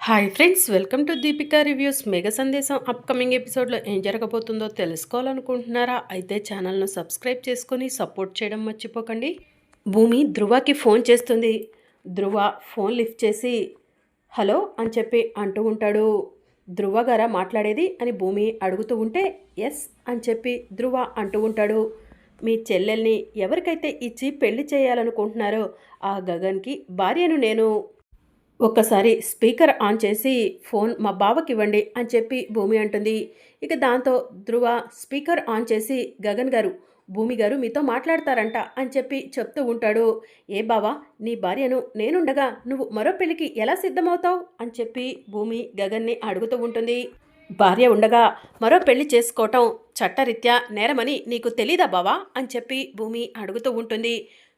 Hi friends, welcome to Deepika reviews. Mega సందేశం upcoming ఎపిసోడ్లో ఏం జరగబోతుందో తెలుసుకోవాలనుకుంటున్నారా? అయితే ఛానల్ను సబ్స్క్రైబ్ చేసుకొని సపోర్ట్ చేయడం మర్చిపోకండి. భూమి ధృవకి ఫోన్ చేస్తుంది. ధృవ ఫోన్ లిఫ్ట్ చేసి హలో అని చెప్పి అంటూ ఉంటాడు. ధృవ గారా మాట్లాడేది అని భూమి అడుగుతూ ఉంటే ఎస్ అని చెప్పి ధృవ అంటూ ఉంటాడు. మీ చెల్లెల్ని ఎవరికైతే ఇచ్చి పెళ్లి చేయాలనుకుంటున్నారో ఆ గగన్కి భార్యను నేను. ఒక్కసారి స్పీకర్ ఆన్ చేసి ఫోన్ మా బావకివ్వండి అని చెప్పి భూమి అంటుంది. ఇక దాంతో ధృవ స్పీకర్ ఆన్ చేసి గగన్ గారు, భూమి గారు మీతో మాట్లాడతారంట అని చెప్పి చెప్తూ ఉంటాడు. ఏ బావా, నీ భార్యను నేనుండగా నువ్వు మరో పెళ్లికి ఎలా సిద్ధమవుతావు అని చెప్పి భూమి గగన్ని అడుగుతూ ఉంటుంది. భార్య ఉండగా మరో పెళ్లి చేసుకోవటం చట్టరీత్యా నేరమని నీకు తెలీదా బావా అని చెప్పి భూమి అడుగుతూ ఉంటుంది.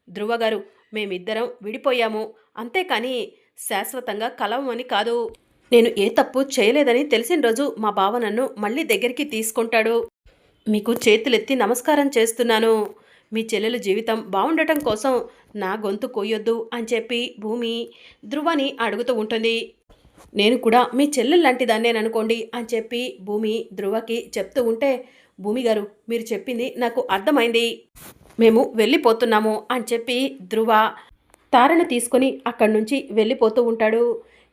ధృవ గారు, మేమిద్దరం విడిపోయాము, అంతేకాని శాశ్వతంగా కలవమని కాదు. నేను ఏ తప్పు చేయలేదని తెలిసిన రోజు మా బావ నన్ను మళ్ళీ దగ్గరికి తీసుకుంటాడు. మీకు చేతులెత్తి నమస్కారం చేస్తున్నాను. మీ చెల్లెలు జీవితం బాగుండటం కోసం నా గొంతు కొయ్యొద్దు అని చెప్పి భూమి ధృవని అడుగుతూ ఉంటుంది. నేను కూడా మీ చెల్లెలు లాంటి దాన్నేననుకోండి అని చెప్పి భూమి ధృవకి చెప్తూ ఉంటే, భూమి గారు మీరు చెప్పింది నాకు అర్థమైంది, మేము వెళ్ళిపోతున్నాము అని చెప్పి ధృవ తారను తీసుకొని అక్కడి నుంచి వెళ్ళిపోతూ ఉంటాడు.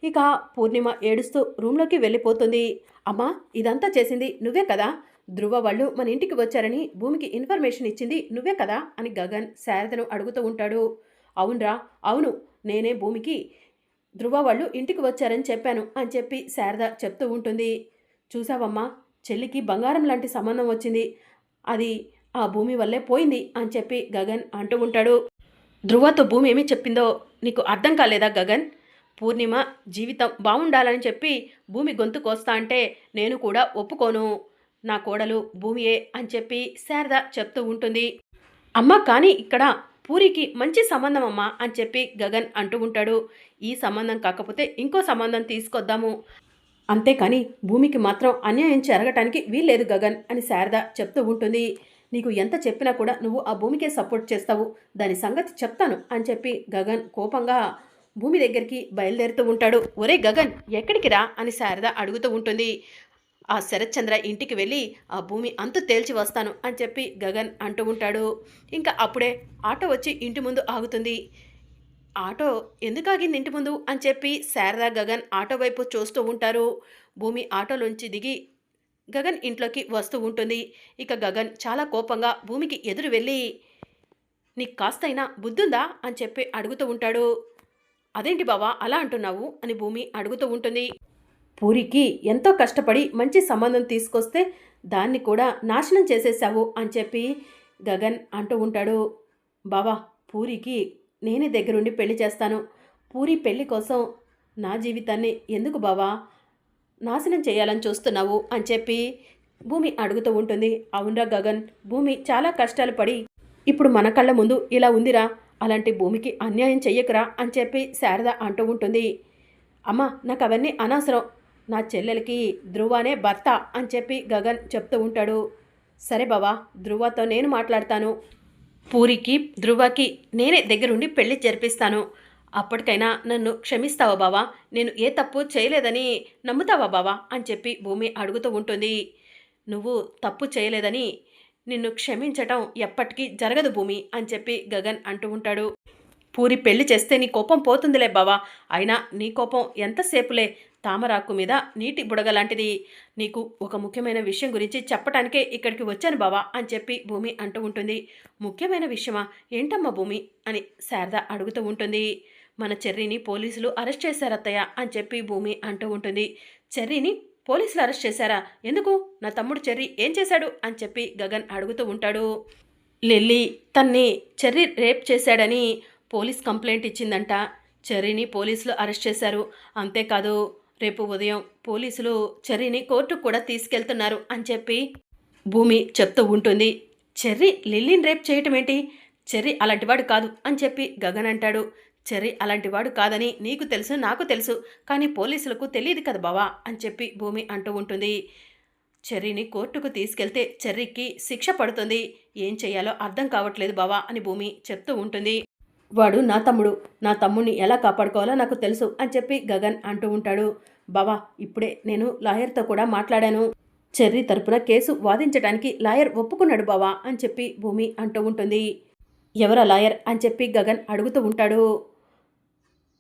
ఇక పూర్ణిమ ఏడుస్తూ రూమ్లోకి వెళ్ళిపోతుంది. అమ్మా, ఇదంతా చేసింది నువ్వే కదా? ధృవ వాళ్ళు మన ఇంటికి వచ్చారని భూమికి ఇన్ఫర్మేషన్ ఇచ్చింది నువ్వే కదా అని గగన్ శారదను అడుగుతూ ఉంటాడు. అవునరా, అవును, నేనే భూమికి ధృవ వాళ్ళు ఇంటికి వచ్చారని చెప్పాను అని చెప్పి శారద చెప్తూ ఉంటుంది. చూసావమ్మా, చెల్లికి బంగారం లాంటి సంబంధం వచ్చింది, అది ఆ భూమి వల్లే పోయింది అని చెప్పి గగన్ అంటూ ఉంటాడు. ధృవతో భూమి ఏమి చెప్పిందో నీకు అర్థం కాలేదా గగన్? పూర్ణిమ జీవితం బాగుండాలని చెప్పి భూమి గొంతు కోస్తా అంటే నేను కూడా ఒప్పుకోను. నా కోడలు భూమియే అని చెప్పి శారద చెప్తూ ఉంటుంది. అమ్మ, కానీ ఇక్కడ పూరికి మంచి సంబంధం అమ్మా అని చెప్పి గగన్ అంటూ ఉంటాడు. ఈ సంబంధం కాకపోతే ఇంకో సంబంధం తీసుకొద్దాము, అంతేకాని భూమికి మాత్రం అన్యాయం జరగటానికి వీల్లేదు గగన్ అని శారద చెప్తూ ఉంటుంది. నీకు ఎంత చెప్పినా కూడా నువ్వు ఆ భూమికే సపోర్ట్ చేస్తావు, దాని సంగతి చెప్తాను అని చెప్పి గగన్ కోపంగా భూమి దగ్గరికి బయలుదేరుతూ ఉంటాడు. ఒరే గగన్, ఎక్కడికి రా అని శారద అడుగుతూ ఉంటుంది. ఆ శరత్చంద్ర ఇంటికి వెళ్ళి ఆ భూమి అంతు తేల్చి వస్తాను అని చెప్పి గగన్ అంటూ ఉంటాడు. ఇంకా అప్పుడే ఆటో వచ్చి ఇంటి ముందు ఆగుతుంది. ఆటో ఎందుకు ఆగింది ఇంటి ముందు అని చెప్పి శారద గగన్ ఆటో వైపు చూస్తూ ఉంటారు. భూమి ఆటోలోంచి దిగి గగన్ ఇంట్లోకి వస్తూ ఉంటుంది. ఇక గగన్ చాలా కోపంగా భూమికి ఎదురు వెళ్ళి, నీకు కాస్తైనా బుద్ధుందా అని చెప్పి అడుగుతూ ఉంటాడు. అదేంటి బావా అలా అంటున్నావు అని భూమి అడుగుతూ ఉంటుంది. పూరికి ఎంతో కష్టపడి మంచి సంబంధం తీసుకొస్తే దాన్ని కూడా నాశనం చేసేసావు అని చెప్పి గగన్ అంటూ ఉంటాడు. బావా, పూరికి నేనే దగ్గరుండి పెళ్లి చేస్తాను. పూరి పెళ్లి కోసం నా జీవితాన్ని ఎందుకు బావా నాశనం చేయాలని చూస్తున్నావు అని చెప్పి భూమి అడుగుతూ ఉంటుంది. అవునరా గగన్, భూమి చాలా కష్టాలు పడి ఇప్పుడు మన కళ్ళ ముందు ఇలా ఉందిరా, అలాంటి భూమికి అన్యాయం చెయ్యకురా అని చెప్పి శారద అంటూ ఉంటుంది. అమ్మ, నాకు అవన్నీ అనవసరం, నా చెల్లెలకి ధృవనే భర్త అని చెప్పి గగన్ చెప్తూ ఉంటాడు. సరే బావా, ధృవతో నేను మాట్లాడతాను, పూరికి ధృవకి నేనే దగ్గరుండి పెళ్లి జరిపిస్తాను, అప్పటికైనా నన్ను క్షమిస్తావా బావా? నేను ఏ తప్పు చేయలేదని నమ్ముతావా బావా అని చెప్పి భూమి అడుగుతూ ఉంటుంది. నువ్వు తప్పు చేయలేదని నిన్ను క్షమించటం ఎప్పటికీ జరగదు భూమి అని చెప్పి గగన్ అంటూ ఉంటాడు. పూరి పెళ్లి చేస్తే నీ కోపం పోతుందిలే బావా, అయినా నీ కోపం ఎంతసేపులే, తామరాకు మీద నీటి బుడగ లాంటిది. నీకు ఒక ముఖ్యమైన విషయం గురించి చెప్పటానికే ఇక్కడికి వచ్చాను బావా అని చెప్పి భూమి అంటూ ఉంటుంది. ముఖ్యమైన విషయమా? ఏంటమ్మా భూమి అని శారద అడుగుతూ ఉంటుంది. మన చెర్రీని పోలీసులు అరెస్ట్ చేశారత్తయ్య అని చెప్పి భూమి అంటూ ఉంటుంది. చెర్రీని పోలీసులు అరెస్ట్ చేశారా? ఎందుకు? నా తమ్ముడు చెర్రీ ఏం చేశాడు అని చెప్పి గగన్ అడుగుతూ ఉంటాడు. లిల్లీ తన్ని చెర్రీ రేప్ చేశాడని పోలీస్ కంప్లైంట్ ఇచ్చిందంట. చెర్రీని పోలీసులు అరెస్ట్ చేశారు. అంతేకాదు, రేపు ఉదయం పోలీసులు చెర్రీని కోర్టుకు కూడా తీసుకెళ్తున్నారు అని చెప్పి భూమి చెప్తూ ఉంటుంది. చెర్రీ లిల్లీని రేప్ చేయటం ఏంటి? చెర్రీ అలాంటివాడు కాదు అని చెప్పి గగన్ అంటాడు. చెర్రీ అలాంటివాడు కాదని నీకు తెలుసు, నాకు తెలుసు, కానీ పోలీసులకు తెలియదు కదా బావా అని చెప్పి భూమి అంటూ ఉంటుంది. చెర్రీని కోర్టుకు తీసుకెళ్తే చెర్రీకి శిక్ష పడుతుంది, ఏం చేయాలో అర్థం కావట్లేదు బావా అని భూమి చెప్తూ ఉంటుంది. వాడు నా తమ్ముడు. నా తమ్ముడిని ఎలా కాపాడుకోవాలో నాకు తెలుసు అని చెప్పి గగన్ అంటూ ఉంటాడు. బావా, ఇప్పుడే నేను లాయర్తో కూడా మాట్లాడాను. చెర్రీ తరపున కేసు వాదించడానికి లాయర్ ఒప్పుకున్నాడు బావా అని చెప్పి భూమి అంటూ ఉంటుంది. ఎవరా లాయర్ అని చెప్పి గగన్ అడుగుతూ ఉంటాడు.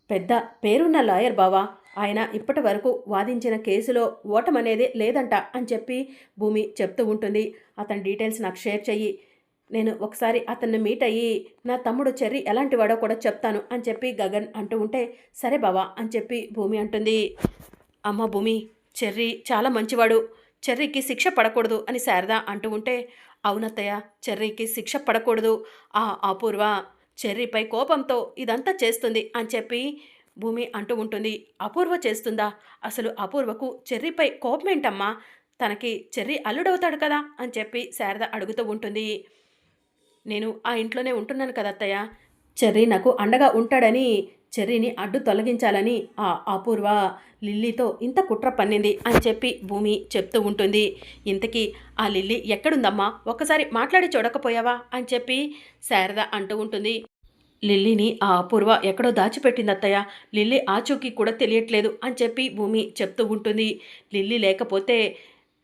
పెద్ద పేరున్న లాయర్ బావా. ఆయన ఇప్పటి వరకు వాదించిన కేసులో ఓటమనేదే లేదంట అని చెప్పి భూమి చెప్తూ ఉంటుంది. అతని డీటెయిల్స్ నాకు షేర్ చెయ్యి. నేను ఒకసారి అతన్ని మీట్ అయ్యి నా తమ్ముడు చెర్రీ ఎలాంటి వాడో కూడా చెప్తాను అని చెప్పి గగన్ అంటూ ఉంటే, సరే బావా అని చెప్పి భూమి అంటుంది. అమ్మ భూమి, చెర్రీ చాలా మంచివాడు. చెర్రీకి శిక్ష పడకూడదు అని శారద అంటూ ఉంటే, అవునత్తయ్య, చెర్రీకి శిక్ష పడకూడదు. ఆ అపూర్వ చెర్రీపై కోపంతో ఇదంతా చేస్తుంది అని చెప్పి భూమి అంటూ ఉంటుంది. అపూర్వ చేస్తుందా? అసలు అపూర్వకు చెర్రీపై కోపమేంటమ్మా? తనకి చెర్రీ అల్లుడవుతాడు కదా అని చెప్పి శారద అడుగుతూ ఉంటుంది. నేను ఆ ఇంట్లోనే ఉంటున్నాను కదా అత్తయ్య. చెర్రీ నాకు అండగా ఉంటాడని, చెర్రీని అడ్డు తొలగించాలని ఆ అపూర్వ లిల్లీతో ఇంత కుట్ర పన్నింది అని చెప్పి భూమి చెప్తూ ఉంటుంది. ఇంతకీ ఆ లిల్లీ ఎక్కడుందమ్మా? ఒక్కసారి మాట్లాడి చూడకపోయావా అని చెప్పి శారద అంటూ ఉంటుంది. లిల్లీని ఆ అపూర్వ ఎక్కడో దాచిపెట్టింది అత్తయ్య. లిల్లీ ఆచూకీ కూడా తెలియట్లేదు అని చెప్పి భూమి చెప్తూ ఉంటుంది. లిల్లీ లేకపోతే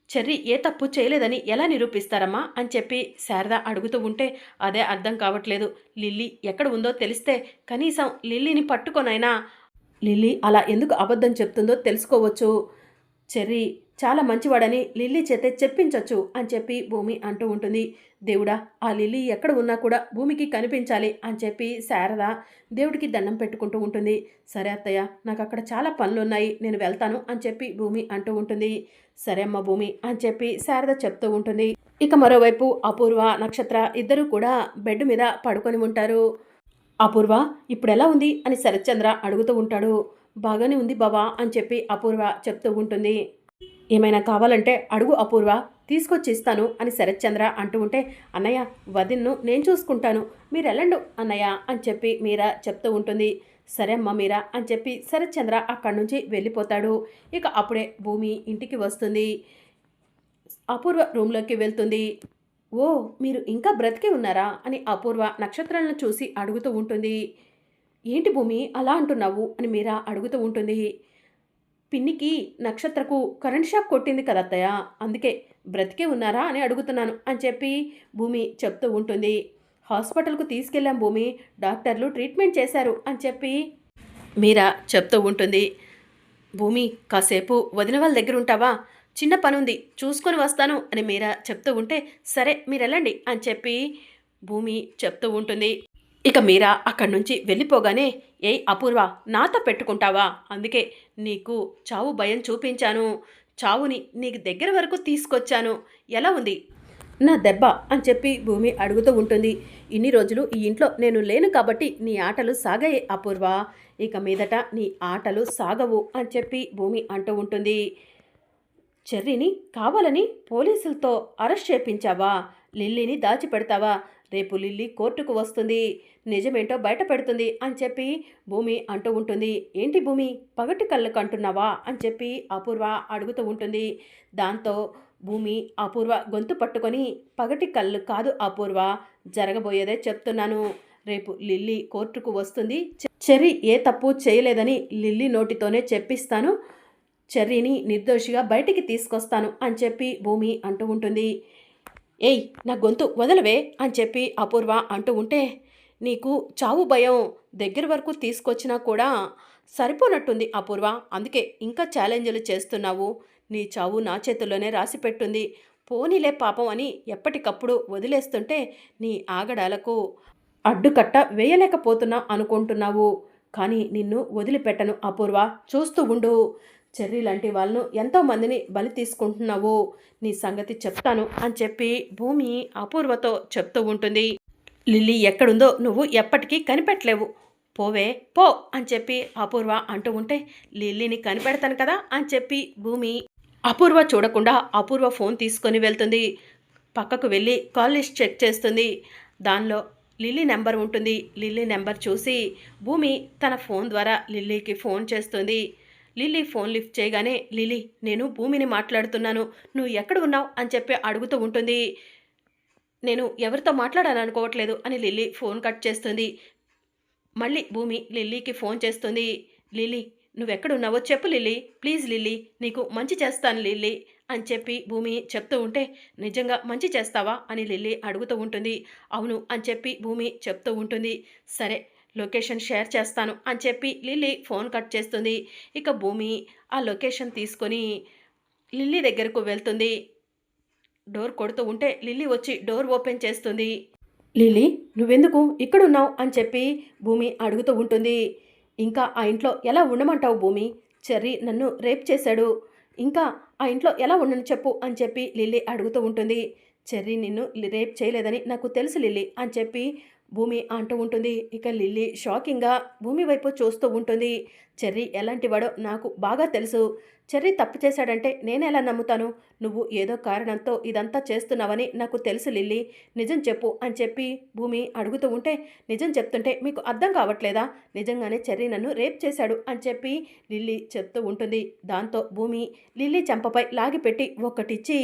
చెర్రీ ఏ తప్పు చేయలేదని ఎలా నిరూపిస్తారమ్మా అని చెప్పి శారద అడుగుతూ ఉంటే, అదే అర్థం కావట్లేదు. లిల్లీ ఎక్కడ ఉందో తెలిస్తే కనీసం లిల్లీని పట్టుకొనైనా లిల్లీ అలా ఎందుకు అబద్ధం చెప్తుందో తెలుసుకోవచ్చు. చెర్రీ చాలా మంచివాడని లిల్లీ చేతే చెప్పించొచ్చు అని చెప్పి భూమి అంటూ ఉంటుంది. దేవుడా, ఆ లిల్లీ ఎక్కడ ఉన్నా కూడా భూమికి కనిపించాలి అని చెప్పి శారద దేవుడికి దండం పెట్టుకుంటూ ఉంటుంది. సరే అత్తయ్య, నాకు అక్కడ చాలా పనులున్నాయి, నేను వెళ్తాను అని చెప్పి భూమి అంటూ ఉంటుంది. సరే అమ్మ భూమి అని చెప్పి శారద చెప్తూ ఉంటుంది. ఇక మరోవైపు అపూర్వ, నక్షత్ర ఇద్దరూ కూడా బెడ్ మీద పడుకొని ఉంటారు. అపూర్వ ఇప్పుడు ఎలా ఉంది అని శరత్చంద్ర అడుగుతూ ఉంటాడు. బాగానే ఉంది బావా అని చెప్పి అపూర్వ చెప్తూ ఉంటుంది. ఏమైనా కావాలంటే అడుగు అపూర్వ, తీసుకొచ్చి ఇస్తాను అని శరత్చంద్ర అంటూ ఉంటే, అన్నయ్య వదిన్ను నేను చూసుకుంటాను, మీరు వెళ్ళండు అన్నయ్య అని చెప్పి మీరా చెప్తూ ఉంటుంది. సరే అమ్మ మీరా అని చెప్పి శరత్చంద్ర అక్కడి నుంచి వెళ్ళిపోతాడు. ఇక అప్పుడే భూమి ఇంటికి వస్తుంది. అపూర్వ రూమ్లోకి వెళ్తుంది. ఓ, మీరు ఇంకా బ్రతికే ఉన్నారా అని అపూర్వ నక్షత్రాలను చూసి అడుగుతూ ఉంటుంది. ఏంటి భూమి అలా అంటున్నావు అని మీరా అడుగుతూ ఉంటుంది. పిన్నికి నక్షత్రకు కరెంట్ షాక్ కొట్టింది కదత్తయ్య, అందుకే బ్రతికే ఉన్నారా అని అడుగుతున్నాను అని చెప్పి భూమి చెప్తూ ఉంటుంది. హాస్పిటల్కు తీసుకెళ్ళాం భూమి, డాక్టర్లు ట్రీట్మెంట్ చేశారు అని చెప్పి మీరా చెప్తూ ఉంటుంది. భూమి కాసేపు వదిన వాళ్ళ దగ్గర ఉంటావా, చిన్న పనుంది చూసుకొని వస్తాను అని మీరా చెప్తూ ఉంటే, సరే మీరు వెళ్ళండి అని చెప్పి భూమి చెప్తూ ఉంటుంది. ఇక మీరా అక్కడి నుంచి వెళ్ళిపోగానే, ఏయ్ అపూర్వ, నాతో పెట్టుకుంటావా? అందుకే నీకు చావు భయం చూపించాను, చావుని నీకు దగ్గర వరకు తీసుకొచ్చాను, ఎలా ఉంది నా దెబ్బ అని చెప్పి భూమి అడుగుతూ ఉంటుంది. ఇన్ని రోజులు ఈ ఇంట్లో నేను లేను కాబట్టి నీ ఆటలు సాగాయి అపూర్వ, ఇక మీదట నీ ఆటలు సాగవు అని చెప్పి భూమి అంటూ ఉంటుంది. చెర్రీని కావాలని పోలీసులతో అరెస్ట్ చేయించావా? లిల్లీని దాచిపెడతావా? రేపు లిల్లీ కోర్టుకు వస్తుంది, నిజమేంటో బయట పెడుతుంది అని చెప్పి భూమి అంటూ ఉంటుంది. ఏంటి భూమి, పగటి కళ్ళు కంటున్నావా అని చెప్పి అపూర్వ అడుగుతూ ఉంటుంది. దాంతో భూమి అపూర్వ గొంతు పట్టుకొని, పగటి కళ్ళు కాదు అపూర్వ, జరగబోయేదే చెప్తున్నాను. రేపు లిల్లీ కోర్టుకు వస్తుంది, చెర్రీ ఏ తప్పు చేయలేదని లిల్లీ నోటితోనే చెప్పిస్తాను, చెర్రీని నిర్దోషిగా బయటికి తీసుకొస్తాను అని చెప్పి భూమి అంటూ ఉంటుంది. ఏయ్ నా గొంతు వదలవే అని చెప్పి అపూర్వ అంటూ ఉంటే, నీకు చావు భయం దగ్గర వరకు తీసుకొచ్చినా కూడా సరిపోనట్టుంది అపూర్వ, అందుకే ఇంకా ఛాలెంజ్లు చేస్తున్నావు. నీ చావు నా చేతుల్లోనే రాసిపెట్టుంది, పోనీలే పాపం అని ఎప్పటికప్పుడు వదిలేస్తుంటే నీ ఆగడాలకు అడ్డుకట్ట వేయలేకపోతున్నా అనుకుంటున్నావు. కానీ నిన్ను వదిలిపెట్టను అపూర్వ, చూస్తూ ఉండు. చెర్రీ లాంటి వాళ్ళను ఎంతోమందిని బలి తీసుకుంటున్నావు, నీ సంగతి చెప్తాను అని చెప్పి భూమి అపూర్వతో చెప్తూ ఉంటుంది. లిల్లీ ఎక్కడుందో నువ్వు ఎప్పటికీ కనిపెట్టలేవు, పోవే పో అని చెప్పి అపూర్వ అంటూ ఉంటే, లిల్లీని కనిపెడతాను కదా అని చెప్పి భూమి అపూర్వ చూడకుండా అపూర్వ ఫోన్ తీసుకొని వెళ్తుంది. పక్కకు వెళ్ళి కాల్ లిస్ట్ చెక్ చేస్తుంది. దానిలో లిల్లీ నెంబర్ ఉంటుంది. లిల్లీ నెంబర్ చూసి భూమి తన ఫోన్ ద్వారా లిల్లీకి ఫోన్ చేస్తుంది. లిల్లీ ఫోన్ లిఫ్ట్ చేయగానే, లిల్లీ నేను భూమిని మాట్లాడుతున్నాను, నువ్వు ఎక్కడ ఉన్నావు అని చెప్పి అడుగుతూ ఉంటుంది. నేను ఎవరితో మాట్లాడాలనుకోవట్లేదు అని లిల్లీ ఫోన్ కట్ చేస్తుంది. మళ్ళీ భూమి లిల్లీకి ఫోన్ చేస్తుంది. లిల్లీ నువ్వెక్కడున్నావో చెప్పు లిల్లీ, ప్లీజ్ లిల్లీ, నీకు మంచి చేస్తాను లిల్లీ అని చెప్పి భూమి చెప్తూ ఉంటే, నిజంగా మంచి చేస్తావా అని లిల్లీ అడుగుతూ ఉంటుంది. అవును అని చెప్పి భూమి చెప్తూ ఉంటుంది. సరే లొకేషన్ షేర్ చేస్తాను అని చెప్పి లిల్లీ ఫోన్ కట్ చేస్తుంది. ఇక భూమి ఆ లొకేషన్ తీసుకొని లిల్లీ దగ్గరకు వెళ్తుంది. డోర్ కొడుతూ ఉంటే లిల్లీ వచ్చి డోర్ ఓపెన్ చేస్తుంది. లిల్లీ నువ్వెందుకు ఇక్కడున్నావు అని చెప్పి భూమి అడుగుతూ ఉంటుంది. ఇంకా ఆ ఇంట్లో ఎలా ఉండమంటావు భూమి? చెర్రీ నన్ను రేప్ చేశాడు. ఇంకా ఆ ఇంట్లో ఎలా ఉండను చెప్పు అని చెప్పి లిల్లీ అడుగుతూ ఉంటుంది. చెర్రీ నిన్ను రేప్ చేయలేదని నాకు తెలుసు లిల్లీ అని చెప్పి భూమి అంటూ ఉంటుంది. ఇక లిల్లీ షాకింగ్గా భూమి వైపు చూస్తూ ఉంటుంది. చెర్రీ ఎలాంటి వాడో నాకు బాగా తెలుసు. చెర్రీ తప్పు చేశాడంటే నేనెలా నమ్ముతాను? నువ్వు ఏదో కారణంతో ఇదంతా చేస్తున్నావని నాకు తెలుసు లిల్లీ, నిజం చెప్పు అని చెప్పి భూమి అడుగుతూ ఉంటే, నిజం చెప్తుంటే మీకు అర్థం కావట్లేదా? నిజంగానే చెర్రీ నన్ను రేప్ చేశాడు అని చెప్పి లిల్లీ చెప్తూ ఉంటుంది. దాంతో భూమి లిల్లీ చెంపపై లాగిపెట్టి ఒక్కటిచ్చి,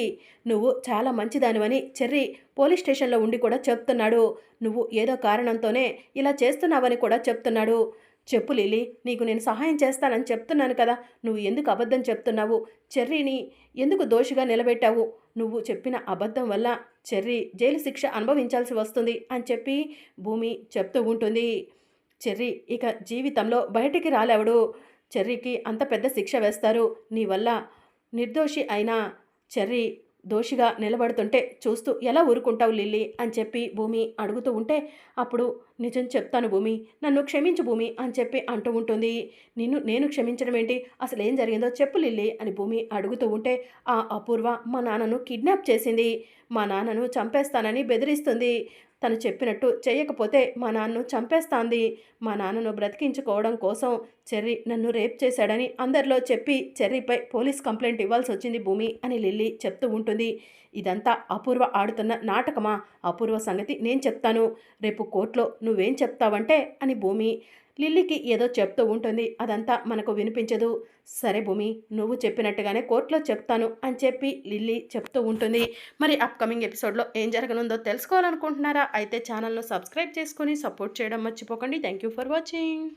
నువ్వు చాలా మంచిదానివని చెర్రీ పోలీస్ స్టేషన్లో ఉండి కూడా చెప్తున్నాడు. నువ్వు ఏదో కారణంతోనే ఇలా చేస్తున్నావని కూడా చెప్తున్నాడు. చెప్పు లిల్లీ, నీకు నేను సహాయం చేస్తానని చెప్తున్నాను కదా, నువ్వు ఎందుకు అబద్ధం చెప్తున్నావు? చెర్రీని ఎందుకు దోషిగా నిలబెట్టావు? నువ్వు చెప్పిన అబద్ధం వల్ల చెర్రీ జైలు శిక్ష అనుభవించాల్సి వస్తుంది అని చెప్పి భూమి చెప్తూ ఉంటుంది. చెర్రీ ఇక జీవితంలో బయటికి రాలేవడు. చెర్రీకి అంత పెద్ద శిక్ష వేస్తారు. నీ వల్ల నిర్దోషి అయిన చెర్రీ దోషిగా నిలబడుతుంటే చూస్తూ ఎలా ఊరుకుంటావు లిల్లీ అని చెప్పి భూమి అడుగుతూ ఉంటే, అప్పుడు నిజం చెప్తాను భూమి, నన్ను క్షమించు భూమి అని చెప్పి అంటూ ఉంటుంది. నేను క్షమించడం ఏంటి, అసలు ఏం జరిగిందో చెప్పు లిల్లీ అని భూమి అడుగుతూ ఉంటే, ఆ అపూర్వ మా నాన్నను కిడ్నాప్ చేసింది. మా నాన్నను చంపేస్తానని బెదిరిస్తుంది. తను చెప్పినట్టు చేయకపోతే మా నాన్నను చంపేస్తాంది. మా నాన్నను బ్రతికించుకోవడం కోసం చెర్రీ నన్ను రేప్ చేశాడని అందరిలో చెప్పి చెర్రీపై పోలీస్ కంప్లైంట్ ఇవ్వాల్సి వచ్చింది భూమి అని లిల్లీ చెప్తూ ఉంటుంది. ఇదంతా అపూర్వ ఆడుతున్న నాటకమా? అపూర్వ సంగతి నేను చెప్తాను. రేపు కోర్టులో నువ్వేం చెప్తావంటే అని భూమి లిల్లీకి ఏదో చెప్తూ ఉంటుంది. అదంతా మనకు వినిపించదు. సరే భూమి, నువ్వు చెప్పినట్టుగానే కోర్టులో చెప్తాను అని చెప్పి లిల్లీ చెప్తూ ఉంటుంది. మరి అప్కమింగ్ ఎపిసోడ్లో ఏం జరగనుందో తెలుసుకోవాలనుకుంటున్నారా? అయితే ఛానల్ను సబ్స్క్రైబ్ చేసుకొని సపోర్ట్ చేయడం మర్చిపోకండి. Thank you for watching.